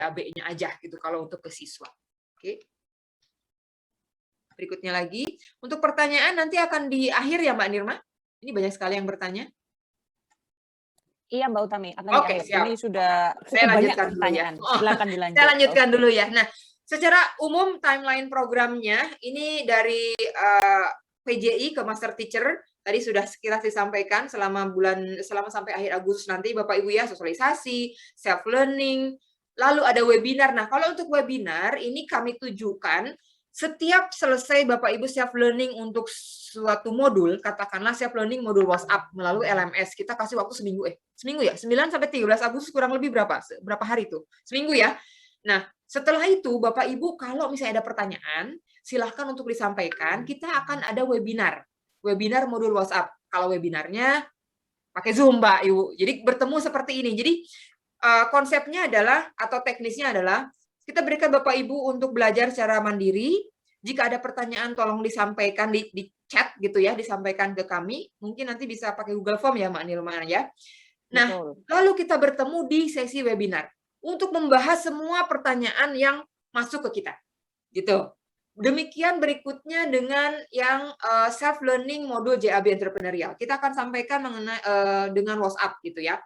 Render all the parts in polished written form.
JAB-nya aja gitu kalau untuk ke siswa. Oke. Berikutnya lagi, untuk pertanyaan nanti akan di akhir ya Mbak Nirma. Ini banyak sekali yang bertanya. Iya Mbak Utami, akan di Oke, akhir. siap. Ini sudah Saya cukup banyak lanjutkan dulu ya. pertanyaan. Silakan Saya dilanjut. lanjutkan dulu ya. Nah, secara umum timeline programnya ini dari PJI ke Master Teacher tadi sudah sekilas disampaikan selama sampai akhir Agustus nanti Bapak Ibu ya, sosialisasi, self learning, lalu ada webinar. Nah, kalau untuk webinar ini kami tujukan setiap selesai Bapak Ibu self learning untuk suatu modul, katakanlah self learning modul WhatsApp melalui LMS, kita kasih waktu seminggu ya, 9 sampai 13 Agustus kurang lebih berapa hari itu? Seminggu ya. Nah, setelah itu Bapak Ibu kalau misalnya ada pertanyaan, silahkan untuk disampaikan, kita akan ada webinar modul WhatsApp. Kalau webinarnya pakai Zoom Mbak Ibu. Jadi bertemu seperti ini. Jadi konsepnya adalah atau teknisnya adalah kita berikan Bapak Ibu untuk belajar secara mandiri. Jika ada pertanyaan tolong disampaikan di chat gitu ya, disampaikan ke kami. Mungkin nanti bisa pakai Google Form ya Mbak Nilma ya. Nah, lalu kita bertemu di sesi webinar untuk membahas semua pertanyaan yang masuk ke kita. Gitu. Demikian berikutnya dengan yang self learning modul JAB entrepreneurial. Kita akan sampaikan mengenai dengan WhatsApp gitu ya.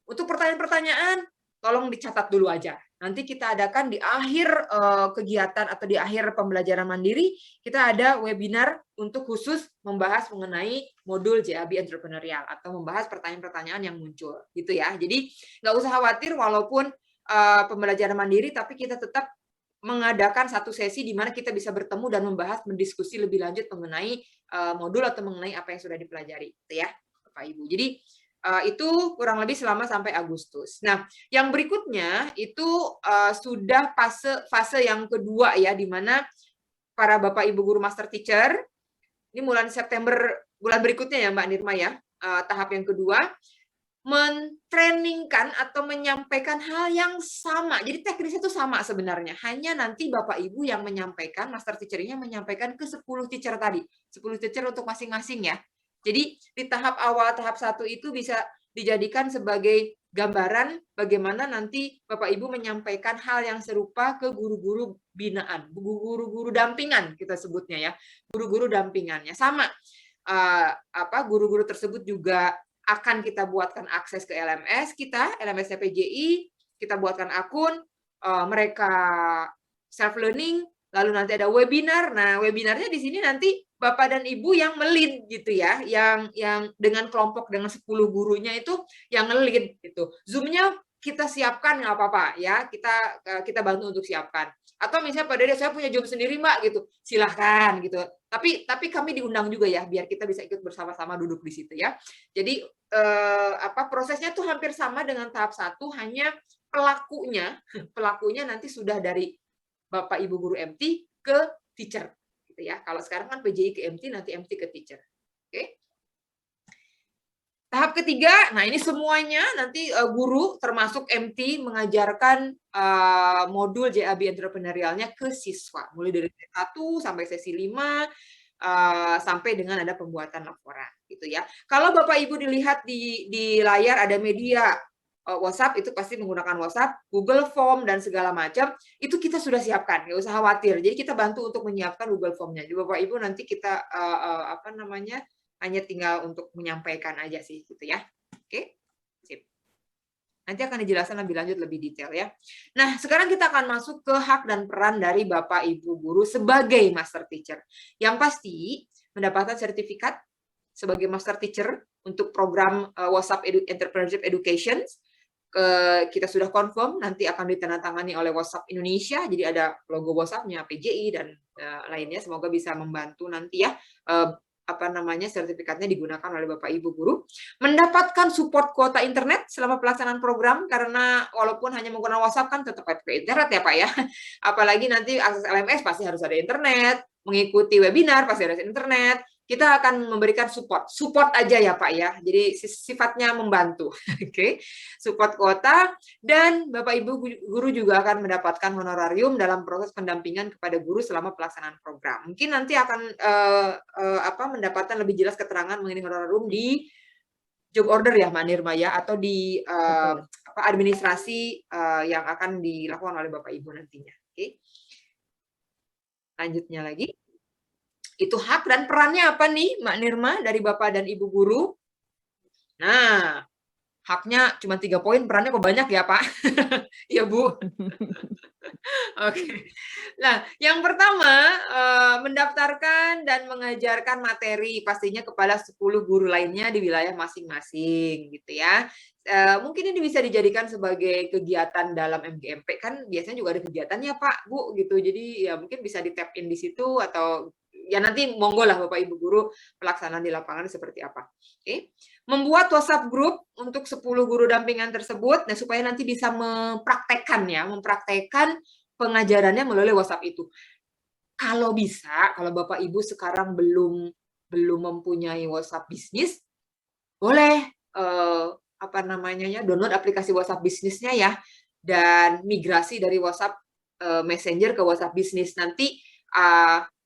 Untuk pertanyaan-pertanyaan tolong dicatat dulu aja. Nanti kita adakan di akhir kegiatan atau di akhir pembelajaran mandiri, kita ada webinar untuk khusus membahas mengenai modul JAB entrepreneurial atau membahas pertanyaan-pertanyaan yang muncul gitu ya. Jadi nggak usah khawatir walaupun pembelajaran mandiri tapi kita tetap mengadakan satu sesi di mana kita bisa bertemu dan membahas, mendiskusi lebih lanjut mengenai modul atau mengenai apa yang sudah dipelajari, gitu ya, Bapak Ibu. Jadi itu kurang lebih selama sampai Agustus. Nah, yang berikutnya itu sudah fase yang kedua ya, di mana para Bapak Ibu guru master teacher ini mulai September bulan berikutnya ya Mbak Nirma ya, tahap yang kedua mentrainingkan atau menyampaikan hal yang sama. Jadi teknisnya itu sama sebenarnya. Hanya nanti Bapak Ibu yang menyampaikan, master teacher-nya menyampaikan ke 10 teacher tadi. 10 teacher untuk masing-masing ya. Jadi di tahap awal, tahap 1 itu bisa dijadikan sebagai gambaran bagaimana nanti Bapak Ibu menyampaikan hal yang serupa ke guru-guru binaan, guru-guru dampingan kita sebutnya ya. Guru-guru dampingannya sama. Guru-guru tersebut juga akan kita buatkan akses ke LMS kita, LMS PJI, kita buatkan akun, mereka self learning, lalu nanti ada webinar. Nah, webinarnya di sini nanti Bapak dan Ibu yang melid gitu ya, yang dengan kelompok dengan 10 gurunya itu yang ngelid gitu. Zoom-nya kita siapkan nggak apa-apa ya, kita bantu untuk siapkan. Atau misalnya Pak Dede saya punya Zoom sendiri Mbak gitu, silahkan gitu. Tapi kami diundang juga ya, biar kita bisa ikut bersama-sama duduk di situ ya. Jadi prosesnya tuh hampir sama dengan tahap 1, hanya pelakunya nanti sudah dari Bapak Ibu guru MT ke teacher gitu ya. Kalau sekarang kan PJI ke MT, nanti MT ke teacher. Oke. Tahap ketiga, nah ini semuanya nanti guru termasuk MT mengajarkan modul JAB entrepreneurialnya ke siswa. Mulai dari sesi 1 sampai sesi 5, sampai dengan ada pembuatan laporan gitu ya. Kalau Bapak Ibu dilihat di layar ada media WhatsApp, itu pasti menggunakan WhatsApp, Google Form dan segala macam, itu kita sudah siapkan, nggak usah khawatir. Jadi kita bantu untuk menyiapkan Google Form-nya. Jadi Bapak Ibu nanti kita hanya tinggal untuk menyampaikan aja sih gitu ya. Oke. Sip. Nanti akan dijelaskan lebih lanjut lebih detail ya. Nah, sekarang kita akan masuk ke hak dan peran dari Bapak Ibu guru sebagai master teacher. Yang pasti mendapatkan sertifikat sebagai master teacher untuk program WhatsApp Entrepreneurship Education. Kita sudah confirm nanti akan ditandatangani oleh WhatsApp Indonesia. Jadi ada logo WhatsApp-nya PJI dan lainnya. Semoga bisa membantu nanti ya sertifikatnya digunakan oleh Bapak Ibu guru, mendapatkan support kuota internet selama pelaksanaan program, karena walaupun hanya menggunakan WhatsApp kan tetap pakai internet ya Pak ya, apalagi nanti akses LMS pasti harus ada internet, mengikuti webinar pasti harus internet. Kita akan memberikan support aja ya Pak ya, jadi sifatnya membantu. Oke. Support kuota, dan Bapak Ibu guru juga akan mendapatkan honorarium dalam proses pendampingan kepada guru selama pelaksanaan program. Mungkin nanti akan mendapatkan lebih jelas keterangan mengenai honorarium di job order ya Mbak Nirma ya, atau di Betul. administrasi yang akan dilakukan oleh Bapak Ibu nantinya. Oke. Lanjutnya lagi. Itu hak dan perannya apa nih Mbak Nirma dari Bapak dan Ibu guru? Nah, haknya cuma 3 poin, perannya kok banyak ya Pak? Iya Bu. Oke. Nah, yang pertama, mendaftarkan dan mengajarkan materi pastinya kepada 10 guru lainnya di wilayah masing-masing gitu ya. Mungkin ini bisa dijadikan sebagai kegiatan dalam MGMP, kan biasanya juga ada kegiatannya Pak, Bu, gitu. Jadi ya mungkin bisa di-tap in di situ atau ya nanti monggo lah Bapak Ibu guru pelaksanaan di lapangan seperti apa. Oke. Membuat WhatsApp group untuk 10 guru dampingan tersebut, nah supaya nanti bisa mempraktekkan pengajarannya melalui WhatsApp itu. Kalau bisa, kalau Bapak Ibu sekarang belum mempunyai WhatsApp bisnis, boleh download aplikasi WhatsApp bisnisnya ya, dan migrasi dari WhatsApp Messenger ke WhatsApp bisnis. Nanti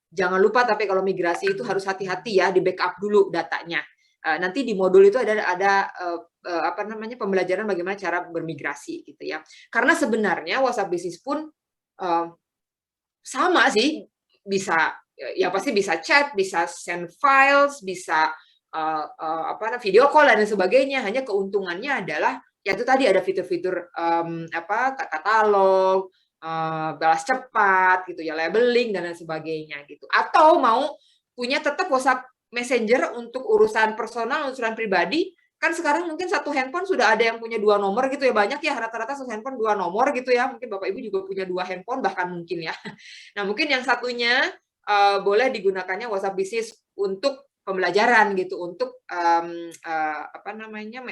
jangan lupa, tapi kalau migrasi itu harus hati-hati ya, di backup dulu datanya. Nanti di modul itu ada pembelajaran bagaimana cara bermigrasi gitu ya. Karena sebenarnya WhatsApp bisnis pun sama sih, bisa ya pasti bisa chat, bisa send files, bisa video call dan sebagainya. Hanya keuntungannya adalah ya itu tadi ada fitur-fitur katalog, balas cepat gitu ya, labeling dan lain sebagainya gitu. Atau mau punya tetap WhatsApp Messenger untuk urusan personal, urusan pribadi, kan sekarang mungkin satu handphone sudah ada yang punya 2 nomor gitu ya, banyak ya rata-rata satu handphone 2 nomor gitu ya, mungkin Bapak Ibu juga punya 2 handphone bahkan mungkin ya. Nah mungkin yang satunya boleh digunakannya WhatsApp bisnis untuk pembelajaran gitu, untuk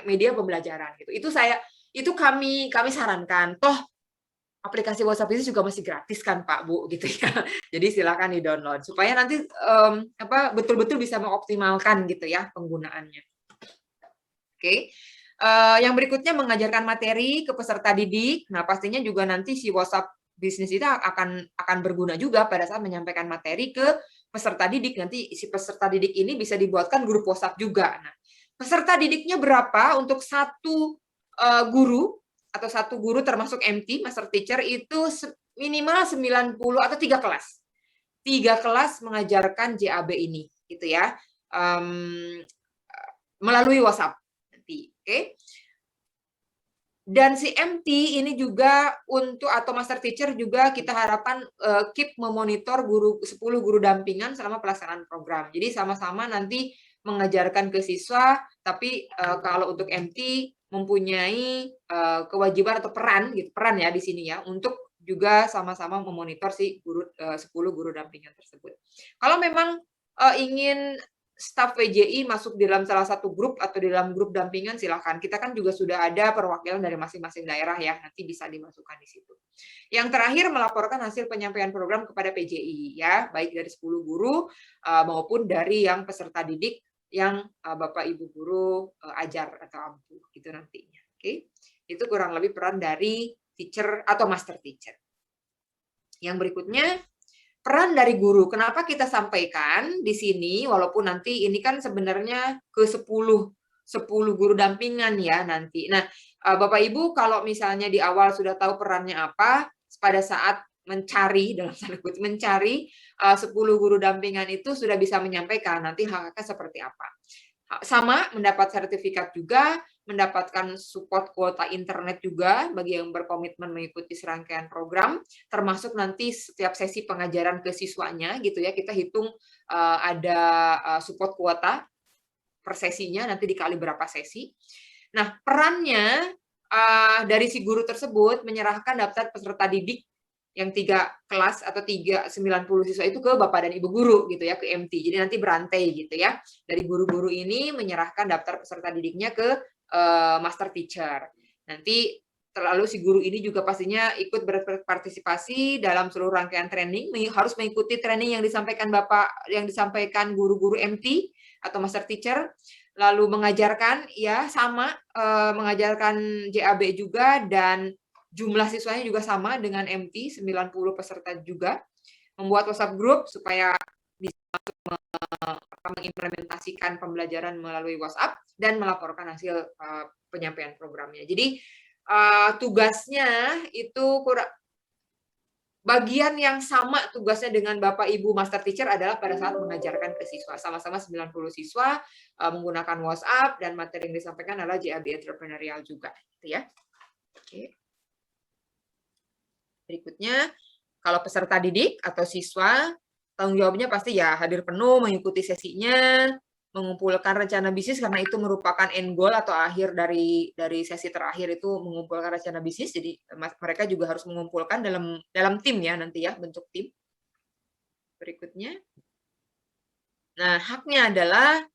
media pembelajaran gitu. Itu kami sarankan. Toh aplikasi WhatsApp bisnis juga masih gratis kan Pak Bu gitu ya. Jadi silakan di-download supaya nanti betul-betul bisa mengoptimalkan gitu ya penggunaannya. Oke. Yang berikutnya mengajarkan materi ke peserta didik. Nah, pastinya juga nanti si WhatsApp bisnis itu akan berguna juga pada saat menyampaikan materi ke peserta didik. Nanti si peserta didik ini bisa dibuatkan grup WhatsApp juga. Nah, peserta didiknya berapa untuk satu guru atau satu guru termasuk MT, Master Teacher itu minimal 90 atau 3 kelas. 3 kelas mengajarkan JAB ini gitu ya. Melalui WhatsApp. Oke. Dan si MT ini juga atau Master Teacher juga kita harapkan keep memonitor 10 guru dampingan selama pelaksanaan program. Jadi sama-sama nanti mengajarkan ke siswa, tapi kalau untuk MT mempunyai kewajiban atau peran ya di sini ya, untuk juga sama-sama memonitor si 10 guru dampingan tersebut. Kalau memang ingin staf PJI masuk di dalam salah satu grup atau di dalam grup dampingan, silakan. Kita kan juga sudah ada perwakilan dari masing-masing daerah ya, nanti bisa dimasukkan di situ. Yang terakhir, melaporkan hasil penyampaian program kepada PJI ya, baik dari 10 guru maupun dari yang peserta didik yang Bapak Ibu guru ajar atau ampuh gitu nantinya. Oke. Itu kurang lebih peran dari teacher atau master teacher. Yang berikutnya, peran dari guru. Kenapa kita sampaikan di sini, walaupun nanti ini kan sebenarnya ke 10 guru dampingan ya nanti. Nah, Bapak Ibu kalau misalnya di awal sudah tahu perannya apa, pada saat mencari 10 guru dampingan itu sudah bisa menyampaikan nanti hak-haknya seperti apa. Sama mendapat sertifikat juga, mendapatkan support kuota internet juga bagi yang berkomitmen mengikuti serangkaian program, termasuk nanti setiap sesi pengajaran ke siswanya gitu ya, kita hitung ada support kuota per sesinya, nanti dikali berapa sesi. Nah, perannya dari si guru tersebut menyerahkan daftar peserta didik yang 3 kelas atau 90 siswa itu ke Bapak dan Ibu guru gitu ya, ke MT. Jadi nanti berantai gitu ya. Dari guru-guru ini menyerahkan daftar peserta didiknya ke Master Teacher. Nanti si guru ini juga pastinya ikut berpartisipasi dalam seluruh rangkaian training, harus mengikuti training yang disampaikan guru-guru MT atau Master Teacher, lalu mengajarkan ya sama mengajarkan JAB juga, dan jumlah siswanya juga sama dengan MT, 90 peserta juga. Membuat WhatsApp group supaya bisa mengimplementasikan pembelajaran melalui WhatsApp dan melaporkan hasil penyampaian programnya. Jadi tugasnya itu bagian yang sama tugasnya dengan Bapak Ibu Master Teacher adalah pada saat mengajarkan ke siswa. Sama-sama 90 siswa menggunakan WhatsApp dan materi yang disampaikan adalah JAB Entrepreneurial juga, gitu ya. Oke. Berikutnya, kalau peserta didik atau siswa, tanggung jawabnya pasti ya hadir penuh, mengikuti sesinya, mengumpulkan rencana bisnis karena itu merupakan end goal atau akhir dari sesi terakhir itu mengumpulkan rencana bisnis. Jadi mereka juga harus mengumpulkan dalam tim ya nanti ya, bentuk tim. Berikutnya. Nah, haknya adalah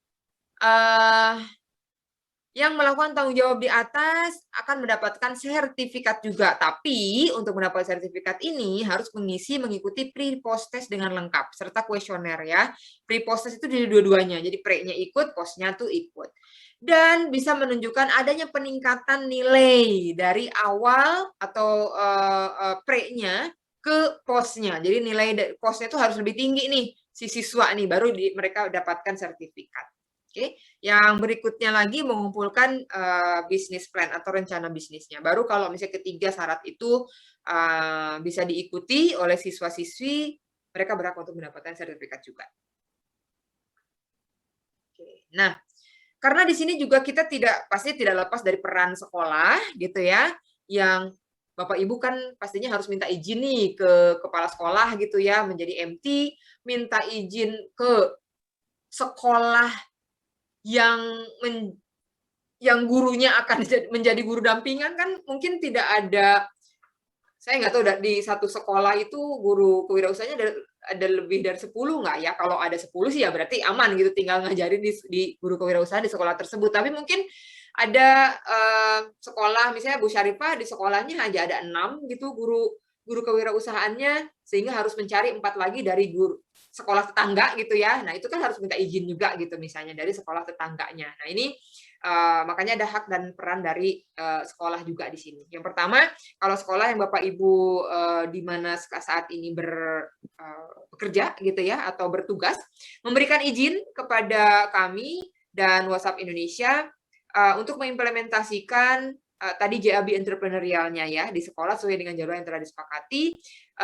yang melakukan tanggung jawab di atas akan mendapatkan sertifikat juga. Tapi untuk mendapatkan sertifikat ini harus mengikuti pre-post test dengan lengkap serta kuesioner ya. Pre-post test itu di dua-duanya. Jadi pre-nya ikut, post-nya tuh ikut. Dan bisa menunjukkan adanya peningkatan nilai dari awal atau pre-nya ke post-nya. Jadi nilai post-nya itu harus lebih tinggi nih si siswa nih baru mereka dapatkan sertifikat. Oke, yang berikutnya lagi mengumpulkan bisnis plan atau rencana bisnisnya. Baru kalau misalnya ketiga syarat itu bisa diikuti oleh siswa-siswi, mereka berhak untuk mendapatkan sertifikat juga. Oke. Nah, karena di sini juga kita pasti tidak lepas dari peran sekolah, gitu ya, yang Bapak Ibu kan pastinya harus minta izin nih ke kepala sekolah gitu ya, menjadi MT, minta izin ke sekolah yang gurunya akan menjadi guru dampingan kan mungkin tidak ada, saya nggak tahu di satu sekolah itu guru kewirausahaannya ada lebih dari 10 nggak ya? Kalau ada 10 sih ya berarti aman gitu, tinggal ngajarin di guru kewirausahaan di sekolah tersebut. Tapi mungkin ada sekolah, misalnya Bu Syarifah di sekolahnya hanya ada 6 gitu guru kewirausahaannya, sehingga harus mencari 4 lagi dari guru sekolah tetangga gitu ya. Nah, itu kan harus minta izin juga gitu misalnya dari sekolah tetangganya. Nah, ini makanya ada hak dan peran dari sekolah juga di sini. Yang pertama, kalau sekolah yang Bapak Ibu di mana saat ini bekerja gitu ya atau bertugas, memberikan izin kepada kami dan WhatsApp Indonesia untuk mengimplementasikan tadi JAB entrepreneurialnya ya di sekolah sesuai dengan jadwal yang telah disepakati,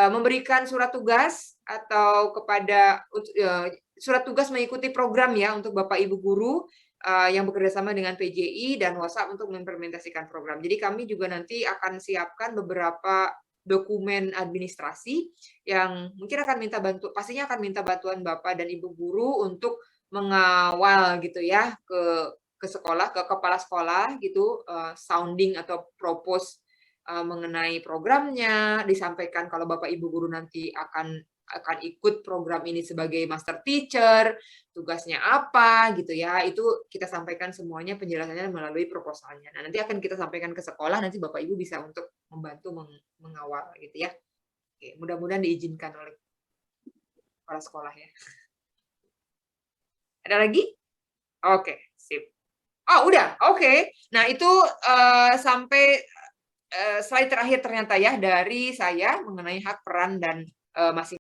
memberikan surat tugas atau surat tugas mengikuti program ya untuk Bapak Ibu guru yang bekerja sama dengan PJI dan WhatsApp untuk mengimplementasikan program. Jadi kami juga nanti akan siapkan beberapa dokumen administrasi yang mungkin akan pastinya akan minta bantuan Bapak dan Ibu guru untuk mengawal gitu ya ke sekolah, ke kepala sekolah gitu, sounding atau propose mengenai programnya, disampaikan kalau Bapak Ibu guru nanti akan ikut program ini sebagai master teacher, tugasnya apa gitu ya, itu kita sampaikan semuanya penjelasannya melalui proposalnya. Nah, nanti akan kita sampaikan ke sekolah, nanti Bapak Ibu bisa untuk membantu mengawal gitu ya. Oke, mudah-mudahan diizinkan oleh kepala sekolah ya. Ada lagi? Oke, sip. Oh, udah. Oke. Nah, itu sampai slide terakhir ternyata ya dari saya mengenai hak peran dan masing